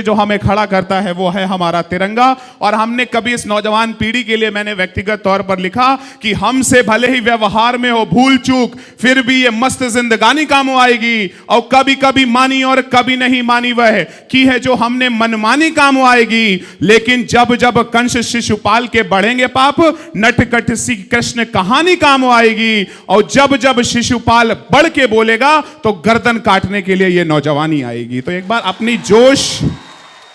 जो हमें खड़ा करता है वो है हमारा तिरंगा। और हमने कभी इस नौजवान पीढ़ी के लिए मैंने व्यक्तिगत तौर पर लिखा कि हमसे भले ही व्यवहार में हो भूल चूक, फिर भी ये मस्त जिंदगानी काम आएगी। और कभी कभी मानी और कभी नहीं मानी वह की है जो हमने मनमानी काम आएगी। लेकिन जब जब कंस शिशुपाल के बढ़ेंगे पाप, नटखट सी कृष्ण कहानी काम आएगी। और जब जब शिशुपाल बढ़ के बोलेगा तो गर्दन काटने के लिए ये नौजवानी आएगी। तो एक बार अपनी जोश,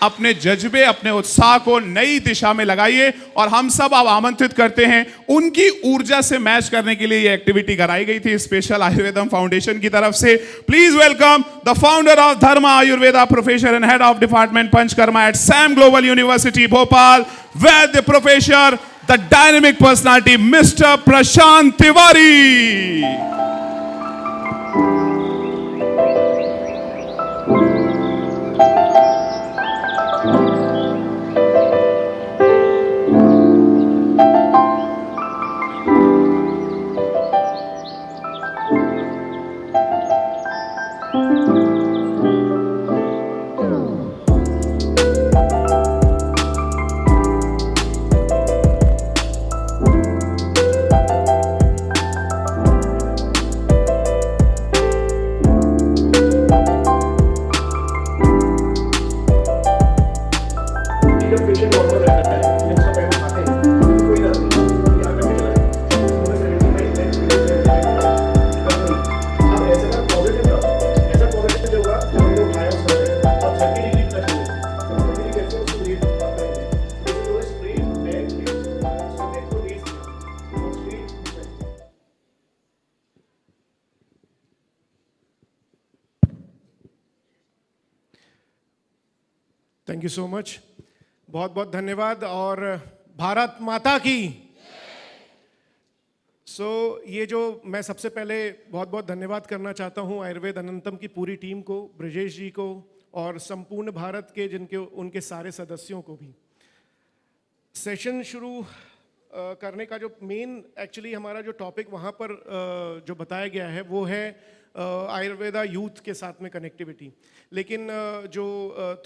अपने जज्बे, अपने उत्साह को नई दिशा में लगाइए। और हम सब अब आमंत्रित करते हैं, उनकी ऊर्जा से मैच करने के लिए यह एक्टिविटी कराई गई थी स्पेशल आयुर्वेदम फाउंडेशन की तरफ से। Please welcome the founder of Dharma Ayurveda professor and head of department Panchakarma at Sam Global University Bhopal, Vaidya professor, the dynamic personality mister Prashant Tiwari. Thank you so much, बहुत बहुत धन्यवाद। और भारत माता की। ये जो मैं सबसे पहले बहुत बहुत धन्यवाद करना चाहता हूँ आयुर्वेद अनंतम की पूरी टीम को, ब्रजेश जी को और संपूर्ण भारत के जिनके उनके सारे सदस्यों को भी। सेशन शुरू करने का जो मेन एक्चुअली हमारा जो टॉपिक वहाँ पर जो बताया गया है वो है आयुर्वेदा यूथ के साथ में कनेक्टिविटी। लेकिन जो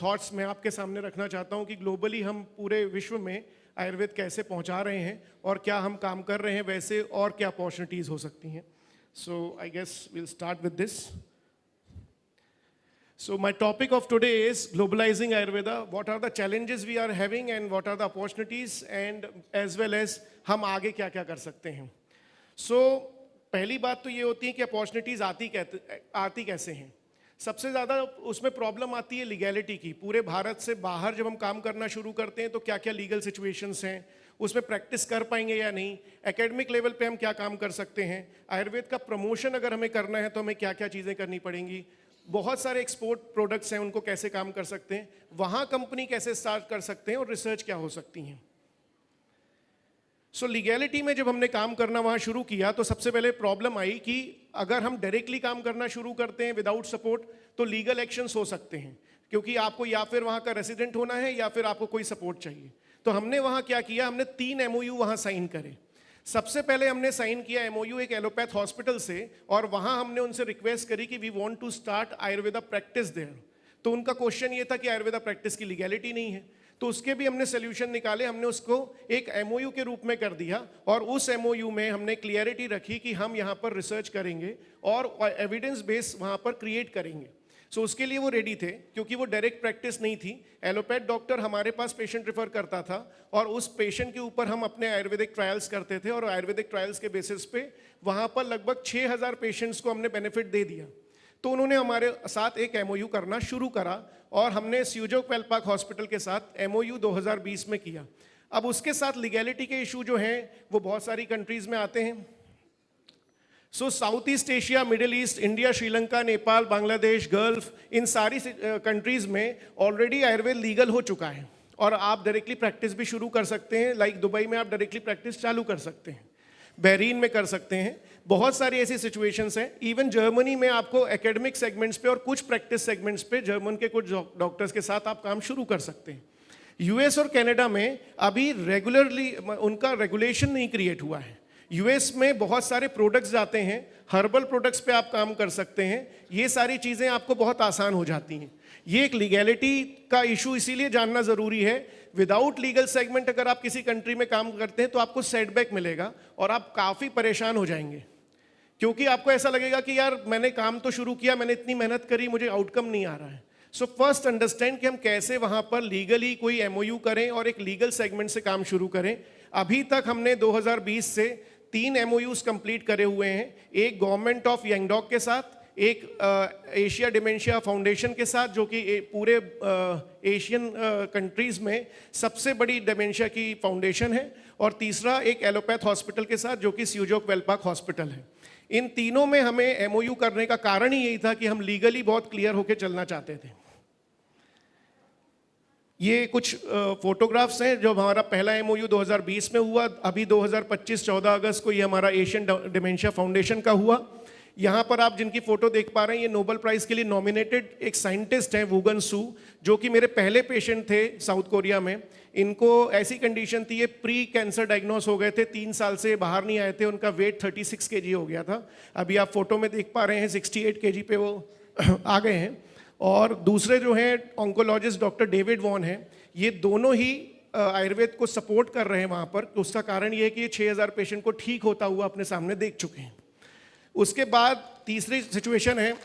थॉट्स मैं आपके सामने रखना चाहता हूँ कि ग्लोबली हम पूरे विश्व में आयुर्वेद कैसे पहुँचा रहे हैं और क्या हम काम कर रहे हैं वैसे, और क्या अपॉर्चुनिटीज़ हो सकती हैं। So I guess will start with this. So my topic of today is globalizing Ayurveda. What are the challenges we are having and what are the opportunities, and as well as हम आगे क्या क्या कर सकते हैं। पहली बात तो ये होती है कि अपॉर्चुनिटीज़ आती कैसे हैं। सबसे ज़्यादा उसमें प्रॉब्लम आती है लीगैलिटी की। पूरे भारत से बाहर जब हम काम करना शुरू करते हैं तो क्या क्या लीगल सिचुएशंस हैं, उसमें प्रैक्टिस कर पाएंगे या नहीं, एकेडमिक लेवल पे हम क्या काम कर सकते हैं, आयुर्वेद का प्रमोशन अगर हमें करना है तो हमें क्या क्या चीज़ें करनी पड़ेंगी, बहुत सारे एक्सपोर्ट प्रोडक्ट्स हैं उनको कैसे काम कर सकते हैं, वहाँ कंपनी कैसे स्टार्ट कर सकते हैं और रिसर्च क्या हो सकती हैं। लीगैलिटी में जब हमने काम करना वहाँ शुरू किया तो सबसे पहले प्रॉब्लम आई कि अगर हम डायरेक्टली काम करना शुरू करते हैं विदाउट सपोर्ट तो लीगल एक्शंस हो सकते हैं, क्योंकि आपको या फिर वहाँ का रेसिडेंट होना है या फिर आपको कोई सपोर्ट चाहिए। तो हमने वहाँ क्या किया, हमने 3 MOU वहाँ साइन करे। सबसे पहले हमने साइन किया MOU एक एलोपैथ हॉस्पिटल से, और वहाँ हमने उनसे रिक्वेस्ट करी कि we want to start Ayurveda practice there. तो उनका क्वेश्चन ये था कि आयुर्वेदा प्रैक्टिस की लीगैलिटी नहीं है, तो उसके भी हमने सोल्यूशन निकाले। हमने उसको एक MOU के रूप में कर दिया और उस MOU में हमने क्लियरिटी रखी कि हम यहाँ पर रिसर्च करेंगे और एविडेंस बेस वहाँ पर क्रिएट करेंगे। उसके लिए वो रेडी थे, क्योंकि वो डायरेक्ट प्रैक्टिस नहीं थी। एलोपैथ डॉक्टर हमारे पास पेशेंट रेफर करता था और उस पेशेंट के ऊपर हम अपने आयुर्वेदिक ट्रायल्स करते थे, और आयुर्वेदिक ट्रायल्स के बेसिस पे वहाँ पर लगभग 6000 पेशेंट्स को हमने बेनिफिट दे दिया। तो उन्होंने हमारे साथ एक MOU करना शुरू करा और हमने स्यूजोक वेलपाक हॉस्पिटल के साथ MOU 2020 में किया। अब उसके साथ लीगैलिटी के इशू जो हैं वो बहुत सारी कंट्रीज में आते हैं। South East Asia, Middle East, India, Sri Lanka, Nepal, Bangladesh, Gulf, इन सारी कंट्रीज में ऑलरेडी आयुर्वेद लीगल हो चुका है और आप डायरेक्टली प्रैक्टिस भी शुरू कर सकते हैं। लाइक दुबई में आप डायरेक्टली प्रैक्टिस चालू कर सकते हैं, बहरीन में कर सकते हैं, बहुत सारी ऐसी सिचुएशंस हैं। इवन जर्मनी में आपको एकेडमिक सेगमेंट्स पे और कुछ प्रैक्टिस सेगमेंट्स पे जर्मन के कुछ डॉक्टर्स के साथ आप काम शुरू कर सकते हैं। US और कनाडा में अभी रेगुलरली उनका रेगुलेशन नहीं क्रिएट हुआ है। US में बहुत सारे प्रोडक्ट्स जाते हैं, हर्बल प्रोडक्ट्स पे आप काम कर सकते हैं, ये सारी चीज़ें आपको बहुत आसान हो जाती हैं। ये एक लीगैलिटी का इशू इसीलिए जानना जरूरी है। विदाउट लीगल सेगमेंट अगर आप किसी कंट्री में काम करते हैं तो आपको सेटबैक मिलेगा और आप काफ़ी परेशान हो जाएंगे, क्योंकि आपको ऐसा लगेगा कि यार मैंने काम तो शुरू किया, मैंने इतनी मेहनत करी, मुझे आउटकम नहीं आ रहा है। सो फर्स्ट अंडरस्टैंड कि हम कैसे वहाँ पर लीगली कोई एमओयू करें और एक लीगल सेगमेंट से काम शुरू करें। अभी तक हमने 2020 से 3 एमओयूज कंप्लीट करे हुए हैं, एक गवर्नमेंट ऑफ यांगडोक के साथ, एक एशिया डिमेंशिया फाउंडेशन के साथ जो कि पूरे एशियन कंट्रीज में सबसे बड़ी डिमेंशिया की फाउंडेशन है, और तीसरा एक एलोपैथ हॉस्पिटल के साथ जो कि स्यूजोक वेलपाक हॉस्पिटल है। इन तीनों में हमें एमओयू करने का कारण ही यही था कि हम लीगली बहुत क्लियर होकर चलना चाहते थे। ये कुछ फोटोग्राफ्स हैं जो हमारा पहला एमओयू 2020 में हुआ, अभी 2025 14 अगस्त को ये हमारा एशियन डिमेंशिया फाउंडेशन का हुआ। यहाँ पर आप जिनकी फोटो देख पा रहे हैं, ये नोबेल प्राइज के लिए नॉमिनेटेड एक साइंटिस्ट हैं वूगन सू, जो कि मेरे पहले पेशेंट थे साउथ कोरिया में। इनको ऐसी कंडीशन थी, ये प्री कैंसर डायग्नोस हो गए थे, 3 साल से बाहर नहीं आए थे, उनका वेट 36 kg हो गया था। अभी आप फोटो में देख पा रहे हैं 68 kg पे वो आ गए हैं। और दूसरे जो हैं ऑन्कोलॉजिस्ट डॉक्टर डेविड वॉन हैं, ये दोनों ही आयुर्वेद को सपोर्ट कर रहे हैं वहाँ पर। उसका कारण ये है कि ये 6000 पेशेंट को ठीक होता हुआ अपने सामने देख चुके हैं। उसके बाद तीसरी सिचुएशन है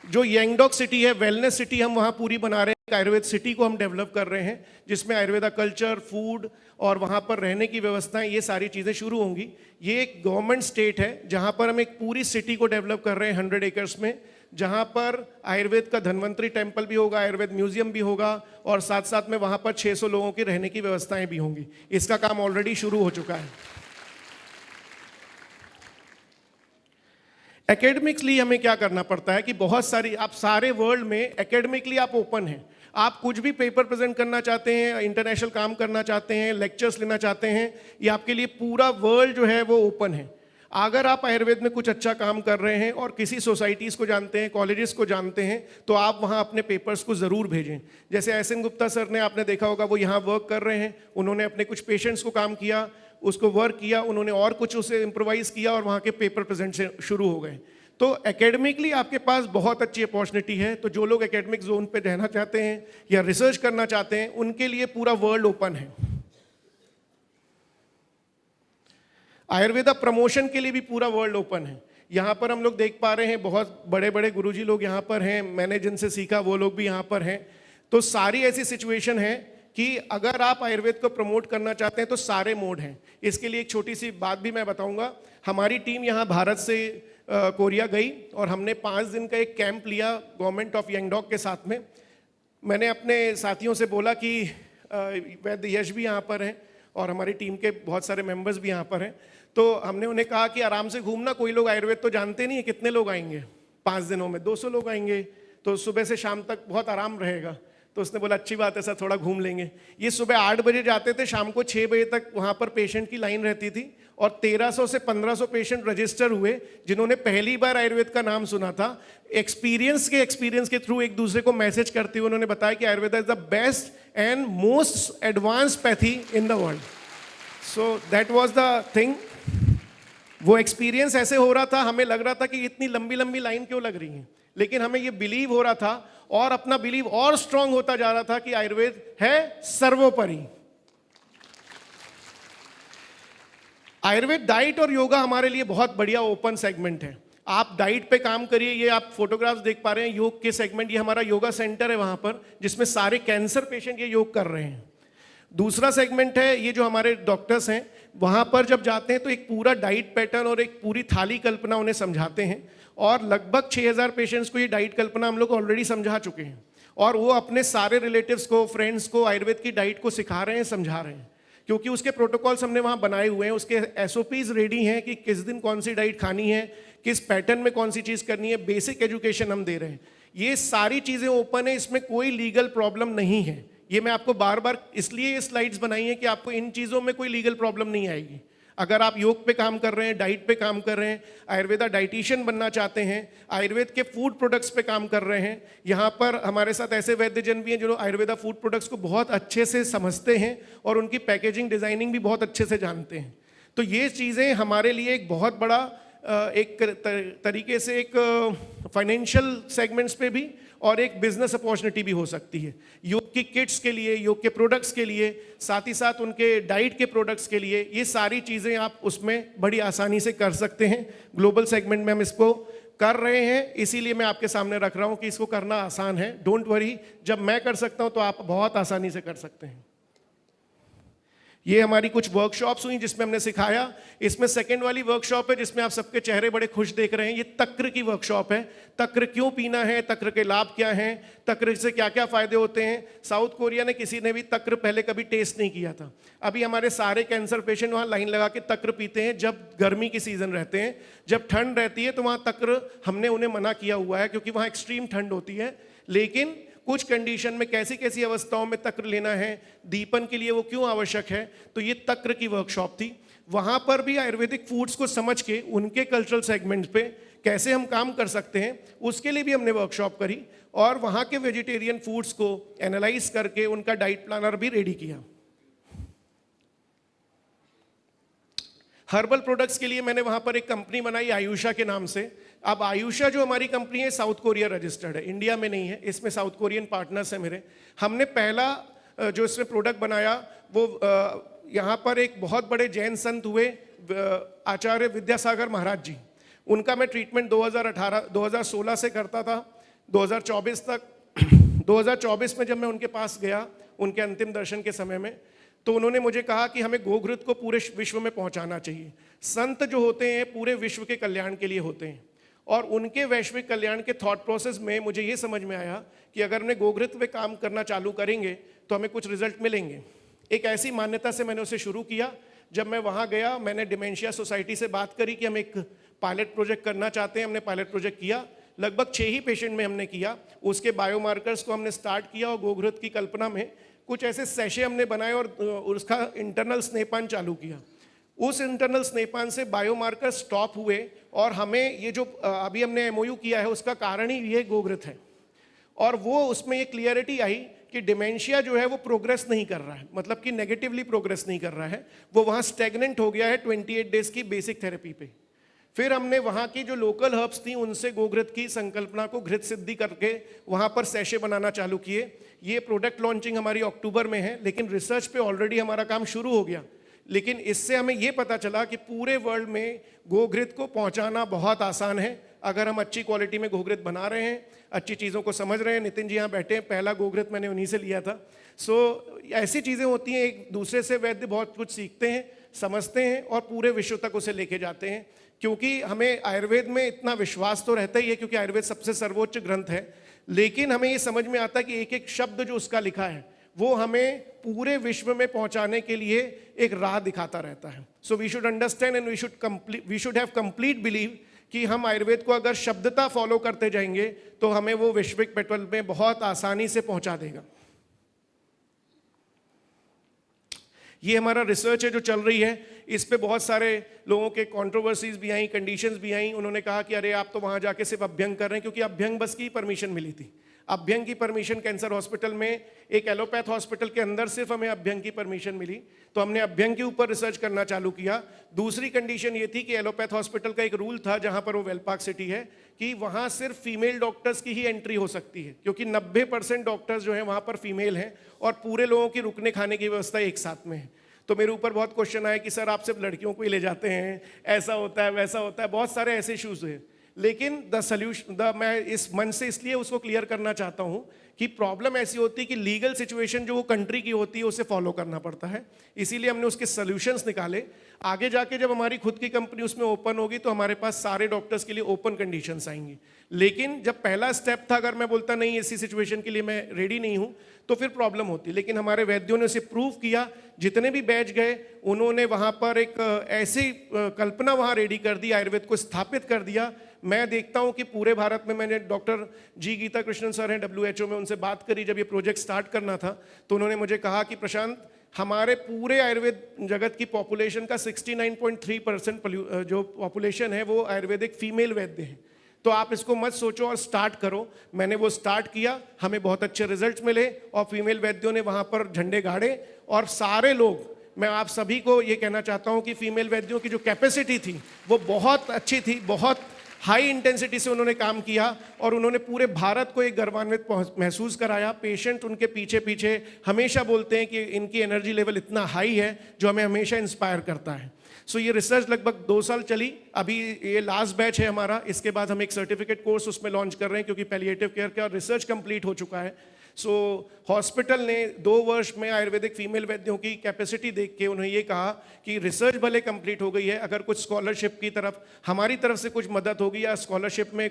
जो यांगडोक सिटी है, वेलनेस सिटी हम वहाँ पूरी बना रहे हैं। आयुर्वेद सिटी को हम डेवलप कर रहे हैं जिसमें आयुर्वेदा कल्चर, फूड और वहाँ पर रहने की व्यवस्थाएं, ये सारी चीज़ें शुरू होंगी। ये एक गवर्नमेंट स्टेट है जहाँ पर हम एक पूरी सिटी को डेवलप कर रहे हैं 100 एकर्स में, जहाँ पर आयुर्वेद का धन्वंतरी टेम्पल भी होगा, आयुर्वेद म्यूजियम भी होगा, और साथ साथ में वहाँ पर 600 लोगों की रहने की व्यवस्थाएं भी होंगी। इसका काम ऑलरेडी शुरू हो चुका है। एकेडमिकली हमें क्या करना पड़ता है कि बहुत सारी, आप सारे वर्ल्ड में एकेडमिकली आप ओपन हैं, आप कुछ भी पेपर प्रेजेंट करना चाहते हैं, इंटरनेशनल काम करना चाहते हैं, लेक्चर्स लेना चाहते हैं, ये आपके लिए पूरा वर्ल्ड जो है वो ओपन है। अगर आप आयुर्वेद में कुछ अच्छा काम कर रहे हैं और किसी सोसाइटीज़ को जानते हैं, कॉलेजेस को जानते हैं, तो आप वहाँ अपने पेपर्स को ज़रूर भेजें। जैसे एस.एन. गुप्ता सर ने, आपने देखा होगा, वो यहाँ वर्क कर रहे हैं, उन्होंने अपने कुछ पेशेंट्स को काम किया, उसको वर्क किया, उन्होंने और कुछ उसे इम्प्रोवाइज़ किया और वहाँ के पेपर प्रेजेंट से शुरू हो गए। तो एकेडमिकली आपके पास बहुत अच्छी अपॉर्चुनिटी है। तो जो लोग एकेडमिक जोन पे रहना चाहते हैं या रिसर्च करना चाहते हैं, उनके लिए पूरा वर्ल्ड ओपन है। आयुर्वेदा प्रमोशन के लिए भी पूरा वर्ल्ड ओपन है। यहाँ पर हम लोग देख पा रहे हैं बहुत बड़े बड़े गुरुजी लोग यहाँ पर हैं, मैंने जिनसे सीखा वो लोग भी यहाँ पर हैं। तो सारी ऐसी सिचुएशन है कि अगर आप आयुर्वेद को प्रमोट करना चाहते हैं तो सारे मोड हैं। इसके लिए एक छोटी सी बात भी मैं बताऊंगा। हमारी टीम यहाँ भारत से कोरिया गई और हमने 5 दिन का एक कैंप लिया गवर्नमेंट ऑफ यांगडोक के साथ में। मैंने अपने साथियों से बोला कि वैद्य यश भी यहाँ पर हैं और हमारी टीम के बहुत सारे मेंबर्स भी यहाँ पर हैं। तो हमने उन्हें कहा कि आराम से घूमना, कोई लोग आयुर्वेद तो जानते नहीं है, कितने लोग आएंगे 5 दिनों में? 200 लोग आएंगे, तो सुबह से शाम तक बहुत आराम रहेगा। तो उसने बोला अच्छी बात है सर, थोड़ा घूम लेंगे। ये सुबह 8 बजे जाते थे, शाम को 6 बजे तक वहाँ पर पेशेंट की लाइन रहती थी और 1300 से 1500 पेशेंट रजिस्टर हुए जिन्होंने पहली बार आयुर्वेद का नाम सुना था। एक्सपीरियंस के थ्रू एक दूसरे को मैसेज करते हुए उन्होंने बताया कि Ayurveda is the best and most advance pathy in the world. So that was the thing. वो एक्सपीरियंस ऐसे हो रहा था, हमें लग रहा था कि इतनी लंबी लंबी लाइन क्यों लग रही है, लेकिन हमें ये बिलीव हो रहा था और अपना बिलीव और स्ट्रांग होता जा रहा था कि आयुर्वेद है सर्वोपरि। आयुर्वेद डाइट और योगा हमारे लिए बहुत बढ़िया ओपन सेगमेंट है। आप डाइट पे काम करिए। ये आप फोटोग्राफ्स देख पा रहे हैं योग के सेगमेंट, ये हमारा योगा सेंटर है वहां पर, जिसमें सारे कैंसर पेशेंट ये योग कर रहे हैं। दूसरा सेगमेंट है ये जो हमारे डॉक्टर्स हैं, वहां पर जब जाते हैं तो एक पूरा डाइट पैटर्न और एक पूरी थाली कल्पना उन्हें समझाते हैं और लगभग 6000 पेशेंट्स को ये डाइट कल्पना हम लोग ऑलरेडी समझा चुके हैं और वो अपने सारे रिलेटिव्स को, फ्रेंड्स को आयुर्वेद की डाइट को सिखा रहे हैं, समझा रहे हैं, क्योंकि उसके प्रोटोकॉल्स हमने वहाँ बनाए हुए हैं, उसके SOPs रेडी हैं कि किस दिन कौन सी डाइट खानी है, किस पैटर्न में कौन सी चीज़ करनी है, बेसिक एजुकेशन हम दे रहे हैं। ये सारी चीज़ें ओपन है, इसमें कोई लीगल प्रॉब्लम नहीं है। ये मैं आपको बार बार इसलिए ये स्लाइड्स बनाई हैं कि आपको इन चीज़ों में कोई लीगल प्रॉब्लम नहीं आएगी। अगर आप योग पे काम कर रहे हैं, डाइट पे काम कर रहे हैं, आयुर्वेदा डाइटिशियन बनना चाहते हैं, आयुर्वेद के फूड प्रोडक्ट्स पे काम कर रहे हैं, यहाँ पर हमारे साथ ऐसे वैद्यजन भी हैं जो आयुर्वेदा फूड प्रोडक्ट्स को बहुत अच्छे से समझते हैं और उनकी पैकेजिंग डिजाइनिंग भी बहुत अच्छे से जानते हैं। तो ये चीज़ें हमारे लिए एक बहुत बड़ा एक तरीके से एक फाइनेंशियल सेगमेंट्स पे भी और एक बिजनेस अपॉर्चुनिटी भी हो सकती है। योग की किट्स के लिए, योग के प्रोडक्ट्स के लिए, साथ ही साथ उनके डाइट के प्रोडक्ट्स के लिए, ये सारी चीज़ें आप उसमें बड़ी आसानी से कर सकते हैं। ग्लोबल सेगमेंट में हम इसको कर रहे हैं, इसीलिए मैं आपके सामने रख रहा हूं कि इसको करना आसान है। डोंट वरी, जब मैं कर सकता हूं तो आप बहुत आसानी से कर सकते हैं। ये हमारी कुछ वर्कशॉप्स हुई जिसमें हमने सिखाया। इसमें सेकंड वाली वर्कशॉप है जिसमें आप सबके चेहरे बड़े खुश देख रहे हैं। ये तक्र की वर्कशॉप है। तक्र क्यों पीना है, तक्र के लाभ क्या हैं, तक्र से क्या क्या फायदे होते हैं। साउथ कोरिया ने किसी ने भी तक्र पहले कभी टेस्ट नहीं किया था। अभी हमारे सारे कैंसर पेशेंट वहाँ लाइन लगा के तक्र पीते हैं जब गर्मी की सीजन रहते हैं। जब ठंड रहती है तो वहाँ तक्र हमने उन्हें मना किया हुआ है, क्योंकि वहाँ एक्सट्रीम ठंड होती है। लेकिन कुछ कंडीशन में कैसी कैसी अवस्थाओं में तक्र लेना है, दीपन के लिए वो क्यों आवश्यक है, तो ये तक्र की वर्कशॉप थी। वहाँ पर भी आयुर्वेदिक फूड्स को समझ के उनके कल्चरल सेगमेंट्स पे कैसे हम काम कर सकते हैं, उसके लिए भी हमने वर्कशॉप करी और वहाँ के वेजिटेरियन फूड्स को एनालाइज करके उनका डाइट प्लानर भी रेडी किया। हर्बल प्रोडक्ट्स के लिए मैंने वहाँ पर एक कंपनी बनाई आयुषा के नाम से। अब आयुषा जो हमारी कंपनी है साउथ कोरिया रजिस्टर्ड है, इंडिया में नहीं है। इसमें साउथ कोरियन पार्टनर्स हैं मेरे। हमने पहला जो इसमें प्रोडक्ट बनाया वो यहाँ पर एक बहुत बड़े जैन संत हुए आचार्य विद्यासागर महाराज जी, उनका मैं ट्रीटमेंट 2016 से करता था 2024 तक। 2024 में जब मैं उनके पास गया उनके अंतिम दर्शन के समय में, तो उन्होंने मुझे कहा कि हमें गोघृत को पूरे विश्व में पहुंचाना चाहिए। संत जो होते हैं पूरे विश्व के कल्याण के लिए होते हैं, और उनके वैश्विक कल्याण के थॉट प्रोसेस में मुझे ये समझ में आया कि अगर हमने गोघृत पे काम करना चालू करेंगे तो हमें कुछ रिजल्ट मिलेंगे। एक ऐसी मान्यता से मैंने उसे शुरू किया। जब मैं वहाँ गया, मैंने डिमेंशिया सोसाइटी से बात करी कि हम एक पायलट प्रोजेक्ट करना चाहते हैं। हमने पायलट प्रोजेक्ट किया, लगभग 6 ही पेशेंट में हमने किया। उसके बायोमार्कर्स को हमने स्टार्ट किया और गोघृत की कल्पना में कुछ ऐसे सैशे हमने बनाए और उसका इंटरनल स्नेहपान चालू किया। उस इंटरनल स्नेहपान से बायोमार्कर स्टॉप हुए और हमें ये जो अभी हमने एमओयू किया है उसका कारण ही ये गोघृत है। और वो उसमें ये क्लियरिटी आई कि डिमेंशिया जो है वो प्रोग्रेस नहीं कर रहा है, मतलब कि नेगेटिवली प्रोग्रेस नहीं कर रहा है, वो वहाँ स्टेगनेंट हो गया है 28 डेज की बेसिक थेरेपी पे। फिर हमने वहाँ की जो लोकल हर्ब्स थी उनसे गोघृत की संकल्पना को घृत सिद्धि करके वहाँ पर सैशे बनाना चालू किए। ये प्रोडक्ट लॉन्चिंग हमारी अक्टूबर में है, लेकिन रिसर्च पे ऑलरेडी हमारा काम शुरू हो गया। लेकिन इससे हमें ये पता चला कि पूरे वर्ल्ड में गोघृत को पहुँचाना बहुत आसान है अगर हम अच्छी क्वालिटी में गोघृत बना रहे हैं, अच्छी चीज़ों को समझ रहे हैं। नितिन जी यहाँ बैठे हैं, पहला गोघृत मैंने उन्हीं से लिया था। सो ऐसी चीज़ें होती हैं, एक दूसरे से वैद्य बहुत कुछ सीखते हैं, समझते हैं और पूरे विश्व तक उसे लेके जाते हैं। क्योंकि हमें आयुर्वेद में इतना विश्वास तो रहता ही है, क्योंकि आयुर्वेद सबसे सर्वोच्च ग्रंथ है, लेकिन हमें ये समझ में आता है कि एक एक शब्द जो उसका लिखा है वो हमें पूरे विश्व में पहुंचाने के लिए एक राह दिखाता रहता है। So we should understand and we should have complete believe कि हम आयुर्वेद को अगर शब्दता फॉलो करते जाएंगे तो हमें वो वैश्विक पेट्रोल में बहुत आसानी से पहुंचा देगा। ये हमारा रिसर्च है जो चल रही है। इस पे बहुत सारे लोगों के कंट्रोवर्सीज भी आई, कंडीशंस भी आई। उन्होंने कहा कि अरे आप तो वहाँ जाके सिर्फ अभ्यंग कर रहे हैं, क्योंकि अभ्यंग बस की परमिशन मिली थी। अभ्यंग की परमिशन कैंसर हॉस्पिटल में, एक एलोपैथ हॉस्पिटल के अंदर सिर्फ हमें अभ्यंग की परमिशन मिली, तो हमने अभ्यंग के ऊपर रिसर्च करना चालू किया। दूसरी कंडीशन ये थी कि एलोपैथ हॉस्पिटल का एक रूल था, जहाँ पर वो वेलपार्क सिटी है, कि वहाँ सिर्फ फीमेल डॉक्टर्स की ही एंट्री हो सकती है, क्योंकि 90% डॉक्टर्स जो हैं वहाँ पर फीमेल हैं और पूरे लोगों की रुकने खाने की व्यवस्था एक साथ में है। तो मेरे ऊपर बहुत क्वेश्चन आए कि सर आप सिर्फ लड़कियों को ही ले जाते हैं, ऐसा होता है वैसा होता है, बहुत सारे ऐसे इश्यूज हैं। लेकिन मैं इस मन से इसलिए उसको क्लियर करना चाहता हूँ कि प्रॉब्लम ऐसी होती है कि लीगल सिचुएशन जो वो कंट्री की होती है उसे फॉलो करना पड़ता है, इसीलिए हमने उसके सॉल्यूशंस निकाले। आगे जाके जब हमारी खुद की कंपनी उसमें ओपन होगी तो हमारे पास सारे डॉक्टर्स के लिए ओपन कंडीशंस आएंगी। लेकिन जब पहला स्टेप था, अगर मैं बोलता नहीं ऐसी सिचुएशन के लिए मैं रेडी नहीं हूँ, तो फिर प्रॉब्लम होती। लेकिन हमारे वैद्यों ने उसे प्रूव किया। जितने भी बैच गए उन्होंने वहाँ पर एक ऐसी कल्पना वहाँ रेडी कर दी, आयुर्वेद को स्थापित कर दिया। मैं देखता हूँ कि पूरे भारत में, मैंने डॉक्टर जी गीता कृष्णन सर हैं WHO में, उनसे बात करी जब ये प्रोजेक्ट स्टार्ट करना था, तो उन्होंने मुझे कहा कि प्रशांत, हमारे पूरे आयुर्वेद जगत की पॉपुलेशन का 69.3% जो पॉपुलेशन है वो आयुर्वेदिक फीमेल वैद्य है, तो आप इसको मत सोचो और स्टार्ट करो। मैंने वो स्टार्ट किया, हमें बहुत अच्छे रिजल्ट्स मिले और फीमेल वैद्यों ने वहाँ पर झंडे गाड़े और सारे लोग मैं आप सभी को ये कहना चाहता हूँ कि फीमेल वैद्यों की जो कैपेसिटी थी वो बहुत अच्छी थी, बहुत हाई इंटेंसिटी से उन्होंने काम किया और उन्होंने पूरे भारत को एक गर्वान्वित महसूस कराया। पेशेंट उनके पीछे पीछे हमेशा बोलते हैं कि इनकी एनर्जी लेवल इतना हाई है जो हमें हमेशा इंस्पायर करता है। सो ये रिसर्च लगभग 2 साल चली, अभी ये लास्ट बैच है हमारा। इसके बाद हम एक सर्टिफिकेट कोर्स उसमें लॉन्च कर रहे हैं क्योंकि पैलिएटिव केयर का रिसर्च कंप्लीट हो चुका है। सो हॉस्पिटल ने 2 वर्ष में आयुर्वेदिक फीमेल वैद्यों की कैपेसिटी देख के उन्हें ये कहा कि रिसर्च भले कंप्लीट हो गई है, अगर कुछ स्कॉलरशिप की तरफ हमारी तरफ से कुछ मदद होगी या स्कॉलरशिप में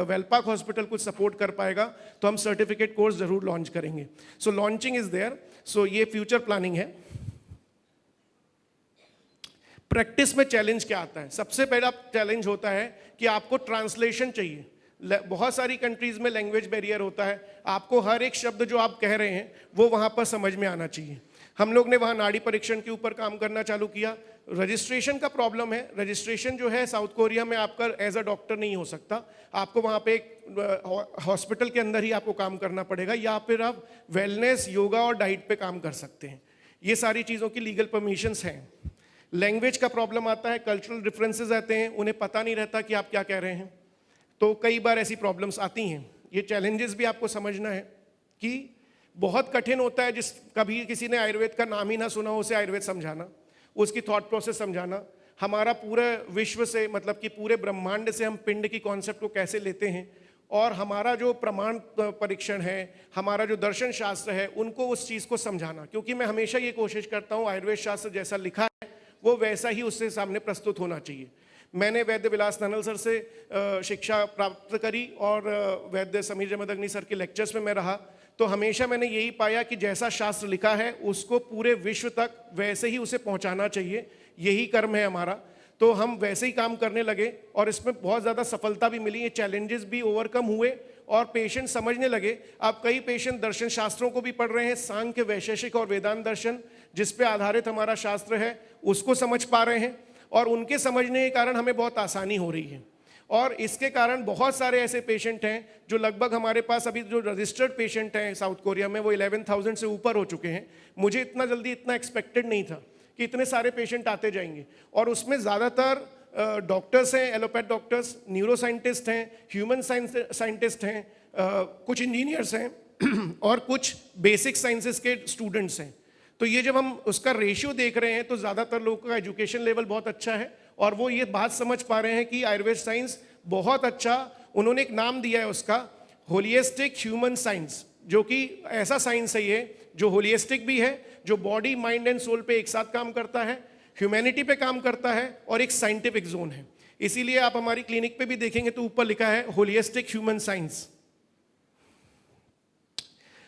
वेलपाक हॉस्पिटल कुछ सपोर्ट कर पाएगा तो हम सर्टिफिकेट कोर्स जरूर लॉन्च करेंगे। सो लॉन्चिंग इज देयर। सो ये फ्यूचर प्लानिंग है। प्रैक्टिस में चैलेंज क्या आता है? सबसे पहला चैलेंज होता है कि आपको ट्रांसलेशन चाहिए। बहुत सारी कंट्रीज में लैंग्वेज बैरियर होता है, आपको हर एक शब्द जो आप कह रहे हैं वो वहाँ पर समझ में आना चाहिए। हम लोग ने वहाँ नाड़ी परीक्षण के ऊपर काम करना चालू किया। रजिस्ट्रेशन का प्रॉब्लम है, रजिस्ट्रेशन जो है साउथ कोरिया में आपका एज अ डॉक्टर नहीं हो सकता, आपको वहाँ पे एक हॉस्पिटल के अंदर ही आपको काम करना पड़ेगा या फिर आप वेलनेस, योगा और डाइट पे काम कर सकते हैं। ये सारी चीज़ों की लीगल परमिशंस हैं। लैंग्वेज का प्रॉब्लम आता है, कल्चरल डिफरेंसेस आते हैं, उन्हें पता नहीं रहता कि आप क्या कह रहे हैं, तो कई बार ऐसी प्रॉब्लम्स आती हैं। ये चैलेंजेस भी आपको समझना है कि बहुत कठिन होता है, जिस कभी किसी ने आयुर्वेद का नाम ही ना सुना हो उसे आयुर्वेद समझाना, उसकी थॉट प्रोसेस समझाना। हमारा पूरे विश्व से मतलब कि पूरे ब्रह्मांड से हम पिंड की कॉन्सेप्ट को कैसे लेते हैं और हमारा जो प्रमाण परीक्षण है, हमारा जो दर्शन शास्त्र है, उनको उस चीज़ को समझाना। क्योंकि मैं हमेशा ये कोशिश करता हूँ आयुर्वेद शास्त्र जैसा लिखा है वो वैसा ही उससे सामने प्रस्तुत होना चाहिए। मैंने वैद्य विलास ननल सर से शिक्षा प्राप्त करी और वैद्य समीर जमदग्नि सर के लेक्चर्स में मैं रहा, तो हमेशा मैंने यही पाया कि जैसा शास्त्र लिखा है उसको पूरे विश्व तक वैसे ही उसे पहुंचाना चाहिए, यही कर्म है हमारा। तो हम वैसे ही काम करने लगे और इसमें बहुत ज़्यादा सफलता भी मिली, ये चैलेंजेस भी ओवरकम हुए और पेशेंट समझने लगे। अब कई पेशेंट दर्शन शास्त्रों को भी पढ़ रहे हैं, सांख्य, वैशेषिक और वेदांत दर्शन जिस पे आधारित हमारा शास्त्र है उसको समझ पा रहे हैं और उनके समझने के कारण हमें बहुत आसानी हो रही है। और इसके कारण बहुत सारे ऐसे पेशेंट हैं जो लगभग हमारे पास अभी जो रजिस्टर्ड पेशेंट हैं साउथ कोरिया में वो 11,000 से ऊपर हो चुके हैं। मुझे इतना जल्दी इतना एक्सपेक्टेड नहीं था कि इतने सारे पेशेंट आते जाएंगे और उसमें ज़्यादातर डॉक्टर्स हैं, एलोपैथ डॉक्टर्स, न्यूरो साइंटिस्ट हैं, ह्यूमन साइंटिस्ट हैं, कुछ इंजीनियर्स हैं और कुछ बेसिक साइंसेस के स्टूडेंट्स हैं। तो ये जब हम उसका रेशियो देख रहे हैं तो ज़्यादातर लोगों का एजुकेशन लेवल बहुत अच्छा है और वो ये बात समझ पा रहे हैं कि आयुर्वेद साइंस बहुत अच्छा, उन्होंने एक नाम दिया है उसका, होलिस्टिक ह्यूमन साइंस, जो कि ऐसा साइंस है ये जो होलिस्टिक भी है, जो बॉडी, माइंड एंड सोल पे एक साथ काम करता है, ह्यूमैनिटी पे काम करता है और एक साइंटिफिक जोन है। इसीलिए आप हमारी क्लिनिक पे भी देखेंगे तो ऊपर लिखा है होलिस्टिक ह्यूमन साइंस।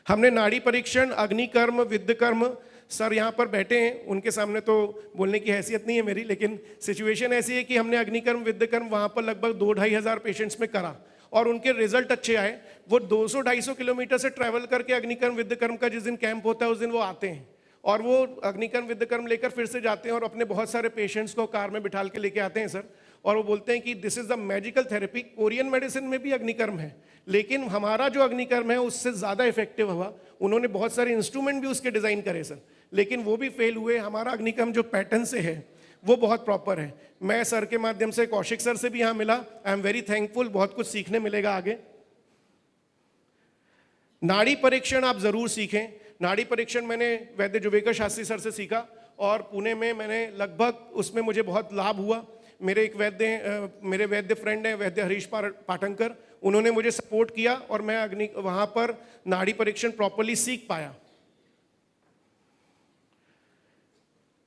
हमने नाड़ी परीक्षण, अग्निकर्म, विद्यकर्म, सर यहाँ पर बैठे हैं, उनके सामने तो बोलने की हैसियत नहीं है मेरी, लेकिन सिचुएशन ऐसी है कि हमने अग्निकर्म, विद्यकर्म वहाँ पर लगभग 2-2.5 हज़ार पेशेंट्स में करा और उनके रिजल्ट अच्छे आए। वो 200-250 किलोमीटर से ट्रैवल करके अग्निकर्म, विद्यकर्म का जिस दिन कैंप होता है उस दिन वो आते हैं और वो अग्निकर्म, विद्यकर्म लेकर फिर से जाते हैं और अपने बहुत सारे पेशेंट्स को कार में बिठाल के लेके आते हैं सर, और वो बोलते हैं कि this is the magical therapy. Korean medicine में भी अग्निकर्म है लेकिन हमारा जो अग्निकर्म है उससे ज़्यादा इफेक्टिव हुआ। उन्होंने बहुत सारे इंस्ट्रूमेंट भी उसके डिज़ाइन करे सर, लेकिन वो भी फेल हुए। हमारा अग्निकर्म जो पैटर्न से है वो बहुत प्रॉपर है। मैं सर के माध्यम से कौशिक सर से भी यहाँ मिला, आई एम वेरी थैंकफुल, बहुत कुछ सीखने मिलेगा आगे। नाड़ी परीक्षण आप जरूर सीखें। नाड़ी परीक्षण मैंने वैद्य जुवेकर शास्त्री सर से सीखा और पुणे में मैंने लगभग उसमें मुझे बहुत लाभ हुआ। मेरे एक मेरे वैद्य फ्रेंड हैं वैद्य हरीश पाटंकर, उन्होंने मुझे सपोर्ट किया और मैं वहाँ पर नाड़ी परीक्षण प्रॉपरली सीख पाया।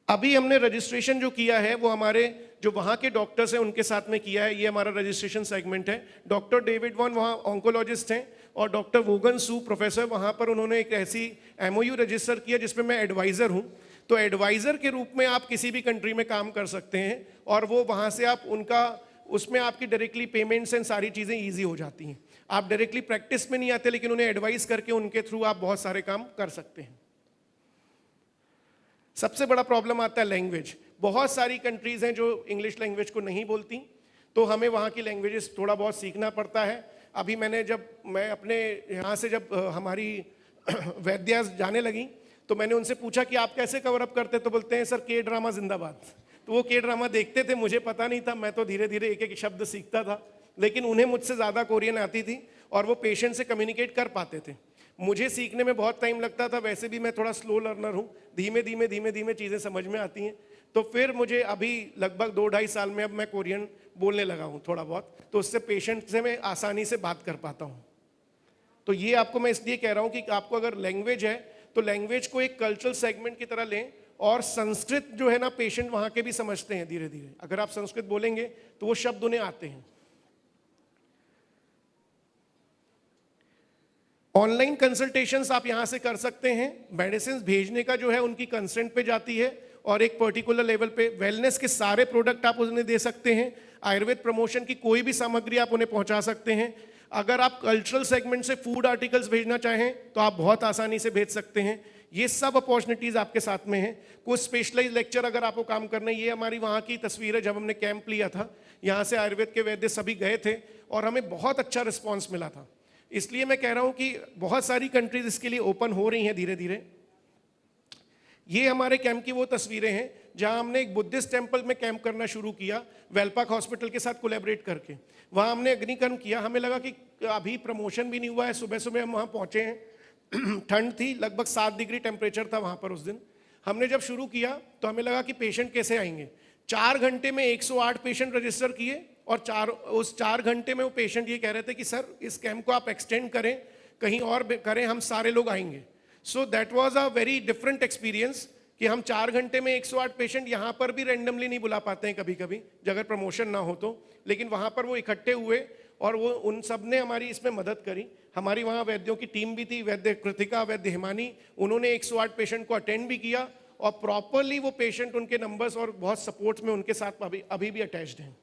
अभी हमने रजिस्ट्रेशन जो किया है वो हमारे जो वहाँ के डॉक्टर्स हैं उनके साथ में किया है। ये हमारा रजिस्ट्रेशन सेगमेंट है। डॉक्टर डेविड वॉन वहाँ ऑन्कोलॉजिस्ट हैं और डॉक्टर वोगन सू प्रोफेसर, वहाँ पर उन्होंने एक ऐसी MOU रजिस्टर किया जिसमें मैं एडवाइज़र हूँ। तो एडवाइज़र के रूप में आप किसी भी कंट्री में काम कर सकते हैं और वो वहाँ से आप उनका उसमें आपकी डायरेक्टली पेमेंट्स एंड सारी चीज़ें ईजी हो जाती हैं। आप डायरेक्टली प्रैक्टिस में नहीं आते लेकिन उन्हें एडवाइस करके उनके थ्रू आप बहुत सारे काम कर सकते हैं। सबसे बड़ा प्रॉब्लम आता है लैंग्वेज। बहुत सारी कंट्रीज़ हैं जो इंग्लिश लैंग्वेज को नहीं बोलती, तो हमें वहाँ की लैंग्वेजेस थोड़ा बहुत सीखना पड़ता है। अभी मैं अपने यहाँ से जब हमारी वैद्यास जाने लगी तो मैंने उनसे पूछा कि आप कैसे कवर अप करते, तो बोलते हैं सर के ड्रामा जिंदाबाद। तो वो के ड्रामा देखते थे, मुझे पता नहीं था, मैं तो धीरे धीरे एक एक शब्द सीखता था, लेकिन उन्हें मुझसे ज़्यादा कोरियन आती थी और वो पेशेंट से कम्युनिकेट कर पाते थे। मुझे सीखने में बहुत टाइम लगता था, वैसे भी मैं थोड़ा स्लो लर्नर हूँ, धीमे धीमे चीज़ें समझ में आती हैं। तो फिर मुझे अभी लगभग 2-2.5 साल में अब मैं कोरियन बोलने लगा हूँ थोड़ा बहुत, तो उससे पेशेंट से मैं आसानी से बात कर पाता हूँ। तो ये आपको मैं इसलिए कह रहा हूँ कि आपको अगर लैंग्वेज है तो लैंग्वेज को एक कल्चरल सेगमेंट की तरह लें, और संस्कृत जो है ना पेशेंट वहाँ के भी समझते हैं धीरे धीरे। अगर आप संस्कृत बोलेंगे तो वो शब्द उन्हें आते हैं। ऑनलाइन कंसल्टेशंस आप यहां से कर सकते हैं। मेडिसिन भेजने का जो है उनकी कंसेंट पे जाती है, और एक पर्टिकुलर लेवल पे वेलनेस के सारे प्रोडक्ट आप उन्हें दे सकते हैं। आयुर्वेद प्रमोशन की कोई भी सामग्री आप उन्हें पहुंचा सकते हैं। अगर आप कल्चरल सेगमेंट से फूड आर्टिकल्स भेजना चाहें तो आप बहुत आसानी से भेज सकते हैं। ये सब अपॉर्चुनिटीज आपके साथ में हैं। कुछ स्पेशलाइज लेक्चर अगर आपको काम करना है, ये हमारी वहाँ की तस्वीर है जब हमने कैंप लिया था। यहाँ से आयुर्वेद के वैद्य सभी गए थे और हमें बहुत अच्छा रिस्पॉन्स मिला था। इसलिए मैं कह रहा हूँ कि बहुत सारी कंट्रीज इसके लिए ओपन हो रही हैं धीरे धीरे। ये हमारे कैंप की वो तस्वीरें हैं जहां हमने एक बुद्धिस्ट टेंपल में कैंप करना शुरू किया, वेलपाक हॉस्पिटल के साथ कोलैबोरेट करके। वहां हमने अग्निकर्म किया। हमें लगा कि अभी प्रमोशन भी नहीं हुआ है, सुबह सुबह हम वहां पहुंचे हैं, ठंड थी, लगभग 7 डिग्री टेम्परेचर था वहां पर उस दिन। हमने जब शुरू किया तो हमें लगा कि पेशेंट कैसे आएंगे। 4 घंटे में 108 पेशेंट रजिस्टर किए, और उस 4 घंटे में वो पेशेंट ये कह रहे थे कि सर इस कैंप को आप एक्सटेंड करें, कहीं और करें, हम सारे लोग आएंगे। So that was a very different experience कि हम 4 घंटे में 108 पेशेंट यहाँ पर भी रैंडमली नहीं बुला पाते हैं कभी कभी अगर प्रमोशन ना हो तो, लेकिन वहाँ पर वो इकट्ठे हुए और वो उन सब ने हमारी इसमें मदद करी। हमारी वहाँ वैद्यों की टीम भी थी, वैद्य कृतिका, वैद्य हिमानी, उन्होंने 108 पेशेंट को अटेंड भी किया और प्रॉपरली वो पेशेंट उनके नंबर्स और बहुत सपोर्ट में उनके साथ अभी भी अटैच्ड हैं।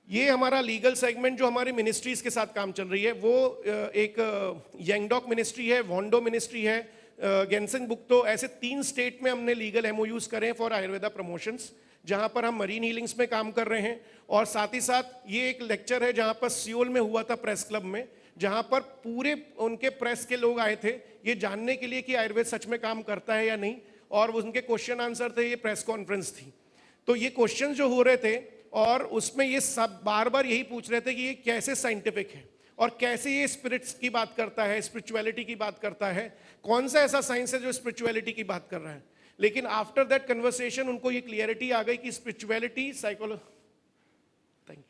ये हमारा लीगल सेगमेंट जो हमारी मिनिस्ट्रीज के साथ काम चल रही है, वो एक यांगडोक मिनिस्ट्री है, वोंडो मिनिस्ट्री है, गेंसिंग बुक्तो, ऐसे 3 स्टेट में हमने लीगल MOUs करे हैं फॉर आयुर्वेदा प्रमोशंस, जहां पर हम मरीन हीलिंग्स में काम कर रहे हैं। और साथ ही साथ ये एक लेक्चर है जहां पर सियोल में हुआ था प्रेस क्लब में, जहां पर पूरे उनके प्रेस के लोग आए थे ये जानने के लिए कि आयुर्वेद सच में काम करता है या नहीं, और उनके क्वेश्चन आंसर थे, ये प्रेस कॉन्फ्रेंस थी। तो ये क्वेश्चन जो हो रहे थे और उसमें ये सब बार बार यही पूछ रहे थे कि ये कैसे साइंटिफिक है और कैसे ये स्पिरिट्स की बात करता है, स्पिरिचुअलिटी की बात करता है, कौन सा ऐसा साइंस है जो स्पिरिचुअलिटी की बात कर रहा है। लेकिन आफ्टर दैट कन्वर्सेशन उनको ये क्लियरिटी आ गई कि स्पिरिचुअलिटी साइकोलॉजी, थैंक यू,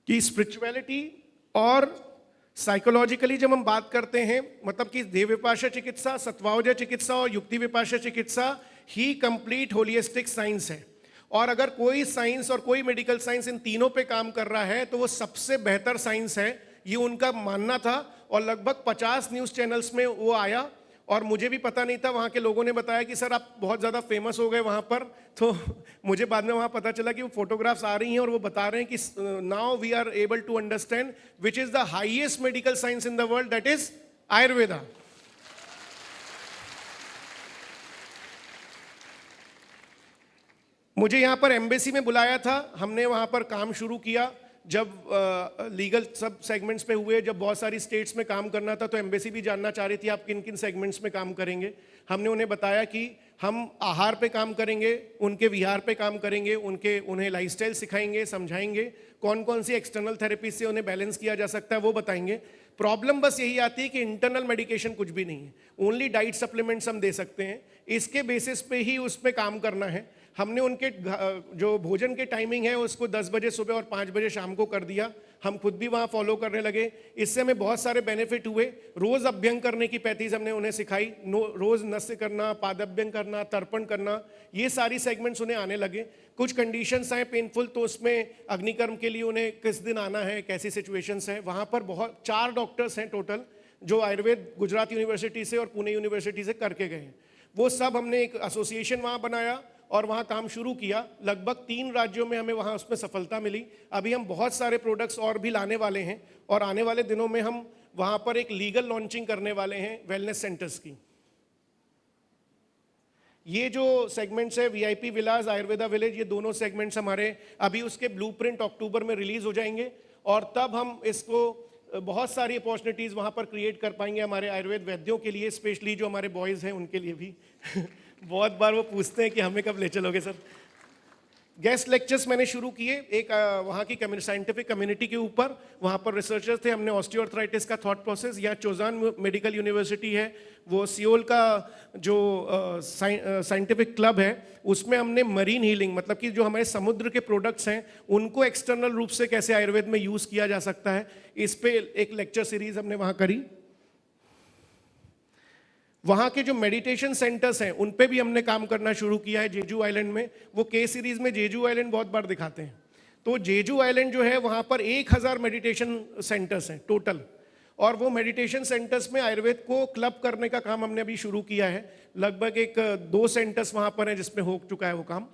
कि स्पिरिचुअलिटी और साइकोलॉजिकली जब हम बात करते हैं, मतलब कि देव विपाशा चिकित्सा, सत्वावजय चिकित्सा और युक्ति विपाशा चिकित्सा ही कंप्लीट होलिस्टिक साइंस है। और अगर कोई साइंस और कोई मेडिकल साइंस इन तीनों पे काम कर रहा है तो वो सबसे बेहतर साइंस है, ये उनका मानना था। और लगभग 50 न्यूज़ चैनल्स में वो आया, और मुझे भी पता नहीं था, वहाँ के लोगों ने बताया कि सर आप बहुत ज़्यादा फेमस हो गए वहाँ पर। तो मुझे बाद में वहाँ पता चला कि वो फोटोग्राफ्स आ रही हैं और वो बता रहे हैं कि now we are able to understand which is the highest medical science in the world, that is Ayurveda. मुझे यहाँ पर एम्बेसी में बुलाया था, हमने वहाँ पर काम शुरू किया। जब लीगल सब सेगमेंट्स पे हुए, जब बहुत सारी स्टेट्स में काम करना था, तो एम्बेसी भी जानना चाह रही थी आप किन किन सेगमेंट्स में काम करेंगे। हमने उन्हें बताया कि हम आहार पे काम करेंगे, उनके विहार पे काम करेंगे, उन्हें लाइफस्टाइल सिखाएंगे, समझाएंगे, कौन कौन सी एक्सटर्नल थेरेपी से उन्हें बैलेंस किया जा सकता है वो बताएंगे। प्रॉब्लम बस यही आती है कि इंटरनल मेडिकेशन कुछ भी नहीं है, ओनली डाइट सप्लीमेंट्स हम दे सकते हैं, इसके बेसिस पे ही उस पर काम करना है। हमने उनके जो भोजन के टाइमिंग है उसको 10 बजे सुबह और 5 बजे शाम को कर दिया। हम खुद भी वहाँ फॉलो करने लगे, इससे हमें बहुत सारे बेनिफिट हुए। रोज़ अभ्यंग करने की पैतीज हमने उन्हें सिखाई, रोज़ नस्य करना, पादभ्यंग करना, तर्पण करना, ये सारी सेगमेंट्स उन्हें आने लगे। कुछ कंडीशंस आए पेनफुल, तो उसमें अग्निकर्म के लिए उन्हें किस दिन आना है, कैसी सिचुएशंस हैं। वहाँ पर बहुत 4 डॉक्टर्स हैं टोटल जो आयुर्वेद गुजरात यूनिवर्सिटी से और पुणे यूनिवर्सिटी से करके गए हैं। वो सब हमने एक एसोसिएशन वहाँ बनाया और वहाँ काम शुरू किया। लगभग 3 राज्यों में हमें वहाँ उसमें सफलता मिली। अभी हम बहुत सारे प्रोडक्ट्स और भी लाने वाले हैं और आने वाले दिनों में हम वहाँ पर एक लीगल लॉन्चिंग करने वाले हैं वेलनेस सेंटर्स की। ये जो सेगमेंट्स है वीआईपी विलास, आयुर्वेदा विलेज, ये दोनों सेगमेंट्स हमारे अभी उसके ब्लूप्रिंट अक्टूबर में रिलीज हो जाएंगे और तब हम इसको बहुत सारी अपॉर्चुनिटीज़ वहाँ पर क्रिएट कर पाएंगे हमारे आयुर्वेद वैद्यों के लिए, स्पेशली जो हमारे बॉयज़ हैं उनके लिए भी बहुत बार वो पूछते हैं कि हमें कब ले चलोगे सर। गेस्ट लेक्चर्स मैंने शुरू किए एक वहाँ की साइंटिफिक कम्युनिटी के ऊपर, वहाँ पर रिसर्चर्स थे, हमने ऑस्टियोआर्थराइटिस का थॉट प्रोसेस, यहाँ चोजान मेडिकल यूनिवर्सिटी है, वो सियोल का जो साइंटिफिक क्लब है उसमें हमने मरीन हीलिंग, मतलब कि जो हमारे समुद्र के प्रोडक्ट्स हैं उनको एक्सटर्नल रूप से कैसे आयुर्वेद में यूज़ किया जा सकता है, इस पे एक लेक्चर सीरीज हमने वहाँ करी। वहाँ के जो मेडिटेशन सेंटर्स हैं उन पे भी हमने काम करना शुरू किया है जेजू आइलैंड में। वो के सीरीज में जेजू आइलैंड बहुत बार दिखाते हैं, तो जेजू आइलैंड जो है वहाँ पर 1000 मेडिटेशन सेंटर्स हैं टोटल, और वो मेडिटेशन सेंटर्स में आयुर्वेद को क्लब करने का काम हमने अभी शुरू किया है। लगभग एक 2 सेंटर्स वहाँ पर हैं जिसमें हो चुका है वो काम।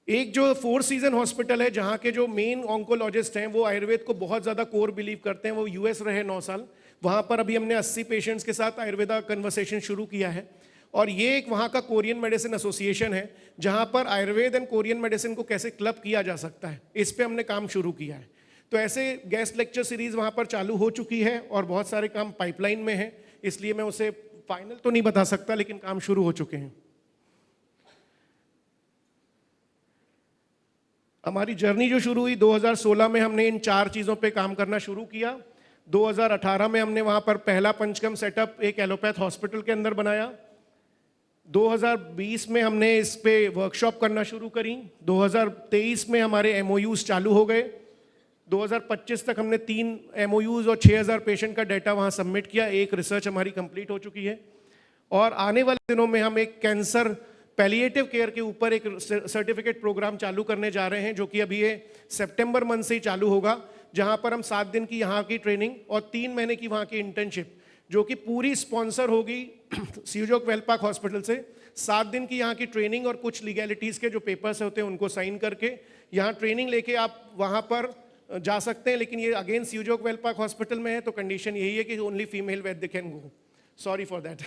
एक जो 4 सीजन हॉस्पिटल है जहाँ के जो मेन ऑन्कोलॉजिस्ट हैं वो आयुर्वेद को बहुत ज़्यादा कोर बिलीव करते हैं, वो यूएस रहे 9 साल, वहाँ पर अभी हमने 80 पेशेंट्स के साथ आयुर्वेदा कन्वर्सेशन शुरू किया है। और ये एक वहाँ का कोरियन मेडिसिन एसोसिएशन है जहाँ पर आयुर्वेद एंड कोरियन मेडिसिन को कैसे क्लब किया जा सकता है, इस पे हमने काम शुरू किया है। तो ऐसे गेस्ट लेक्चर सीरीज वहाँ पर चालू हो चुकी है और बहुत सारे काम पाइपलाइन में है, इसलिए मैं उसे फाइनल तो नहीं बता सकता, लेकिन काम शुरू हो चुके हैं। हमारी जर्नी जो शुरू हुई 2016 में, हमने इन 4 चीज़ों पे काम करना शुरू किया। 2018 में हमने वहाँ पर पहला पंचकर्म सेटअप एक एलोपैथ हॉस्पिटल के अंदर बनाया। 2020 में हमने इस पे वर्कशॉप करना शुरू करी। 2023 में हमारे एमओयूज चालू हो गए। 2025 तक हमने 3 एमओयूज और 6000 पेशेंट का डाटा वहाँ सबमिट किया। एक रिसर्च हमारी कंप्लीट हो चुकी है और आने वाले दिनों में हम एक कैंसर पैलिएटिव केयर के ऊपर एक सर्टिफिकेट प्रोग्राम चालू करने जा रहे हैं, जो कि अभी ये सितंबर मंथ से ही चालू होगा, जहां पर हम 7 दिन की यहाँ की ट्रेनिंग और 3 महीने की वहाँ की इंटर्नशिप, जो कि पूरी स्पॉन्सर होगी सीजोक वेलपाक हॉस्पिटल से। 7 दिन की यहाँ की ट्रेनिंग और कुछ लीगैलिटीज़ के जो पेपर्स होते हैं उनको साइन करके यहाँ ट्रेनिंग लेके आप वहाँ पर जा सकते हैं। लेकिन ये अगेन सीजोक वेलपाक हॉस्पिटल में है, तो कंडीशन यही है कि only female Vaidya can go. Sorry for that.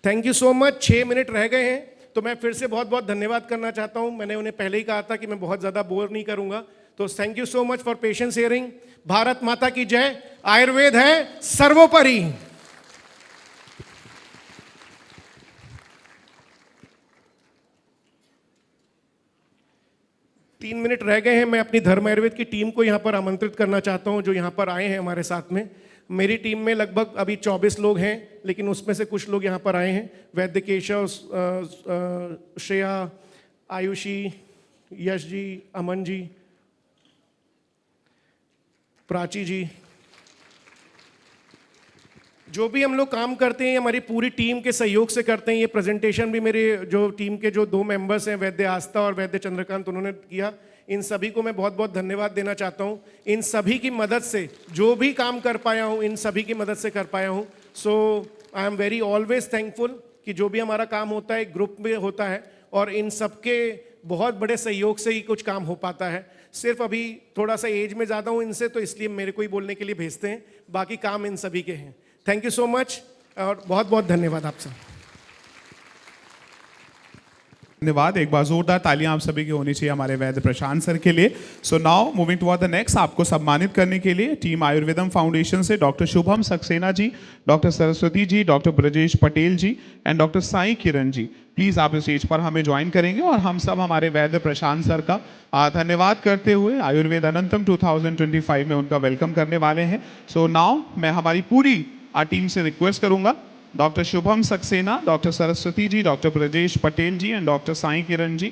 Thank you so much. 6 minute रह गए हैं, तो मैं फिर से बहुत बहुत धन्यवाद करना चाहता हूं। मैंने उन्हें पहले ही कहा था कि मैं बहुत ज़्यादा बोर नहीं करूंगा, तो thank you so much for patience hearing. Bharat माता की जय। आयुर्वेद है सर्वोपरि। 3 मिनट रह गए हैं। मैं अपनी धर्म आयुर्वेद की टीम को यहाँ पर आमंत्रित करना चाहता हूँ, जो यहाँ पर आए हैं हमारे साथ में। मेरी टीम में लगभग अभी 24 लोग हैं, लेकिन उसमें से कुछ लोग यहाँ पर आए हैं। वैद्य केशव, श्रेया, आयुषी, यश जी, अमन जी, प्राची जी। जो भी हम लोग काम करते हैं हमारी पूरी टीम के सहयोग से करते हैं। ये प्रेजेंटेशन भी मेरे जो टीम के जो 2 मेंबर्स हैं, वैद्य आस्था और वैद्य चंद्रकांत, उन्होंने किया। इन सभी को मैं बहुत बहुत धन्यवाद देना चाहता हूँ। इन सभी की मदद से जो भी काम कर पाया हूँ, इन सभी की मदद से कर पाया हूँ। So I am very always thankful कि जो भी हमारा काम होता है ग्रुप में होता है और इन सबके बहुत बड़े सहयोग से ही कुछ काम हो पाता है। सिर्फ अभी थोड़ा सा एज में ज़्यादा हूँ इनसे, तो इसलिए मेरे को ही बोलने के लिए भेजते हैं, बाकी काम इन सभी के हैं। थैंक यू सो मच और बहुत बहुत धन्यवाद आपसे। धन्यवाद। एक बार जोरदार तालियां आप सभी की होनी चाहिए हमारे वैद्य प्रशांत सर के लिए। So now moving toward the next, आपको सम्मानित करने के लिए टीम आयुर्वेदम फाउंडेशन से doctor Shubham Saxena ji, doctor Saraswati ji, doctor Brajesh Patel ji and doctor Sai Kiran ji, please आप स्टेज पर हमें ज्वाइन करेंगे और हम सब हमारे वैद्य प्रशांत सर का धन्यवाद करते हुए आयुर्वेद अनंतम 2025 में उनका वेलकम करने वाले हैं। सो नाउ मैं हमारी पूरी टीम से रिक्वेस्ट करूंगा, doctor Shubham Saxena, doctor Saraswati ji, doctor Brajesh Patel ji and doctor Sai Kiran ji.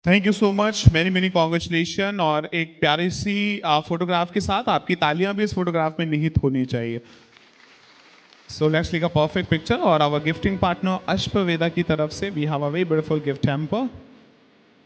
Thank you so much, many many congratulation. और एक प्यारी सी फोटोग्राफ के साथ आपकी तालियां भी इस फोटोग्राफ में निहित होनी चाहिए। So let's take a perfect picture. और our gifting partner अश्पवेदा की तरफ से we have a very beautiful gift hamper.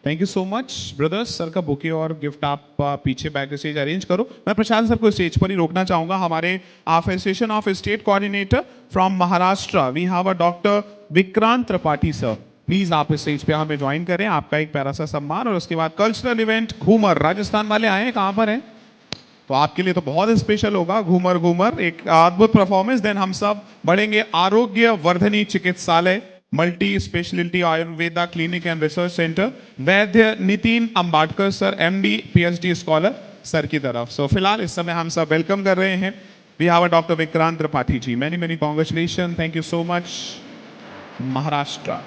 Thank you so much brothers. Sir का बुके और गिफ्ट आप पीछे बैक स्टेज अरेंज करो। मैं प्रशांत सर को स्टेज पर ही रोकना चाहूंगा। हमारे association of state coordinator from Maharashtra we have a doctor Vikrant Tripathi sir, please आप स्टेज पे हमें ज्वाइन करें। आपका एक प्यारा सा सम्मान और उसके बाद कल्चरल इवेंट घूमर, राजस्थान वाले आए हैं, कहाँ पर हैं? तो आपके लिए तो बहुत स्पेशल होगा घूमर घूमर, एक अद्भुत परफॉर्मेंस। देन हम सब बढ़ेंगे Arogya Vardhani Chikitsalaya multi speciality Ayurveda clinic and research centre Vaidya Nitin Ambadkar sir MD PhD scholar sir की तरफ। सो फिलहाल इस समय हम सब वेलकम कर रहे हैं we have doctor Vikrant Tripathi ji. Many many congratulation, thank you so much Maharashtra.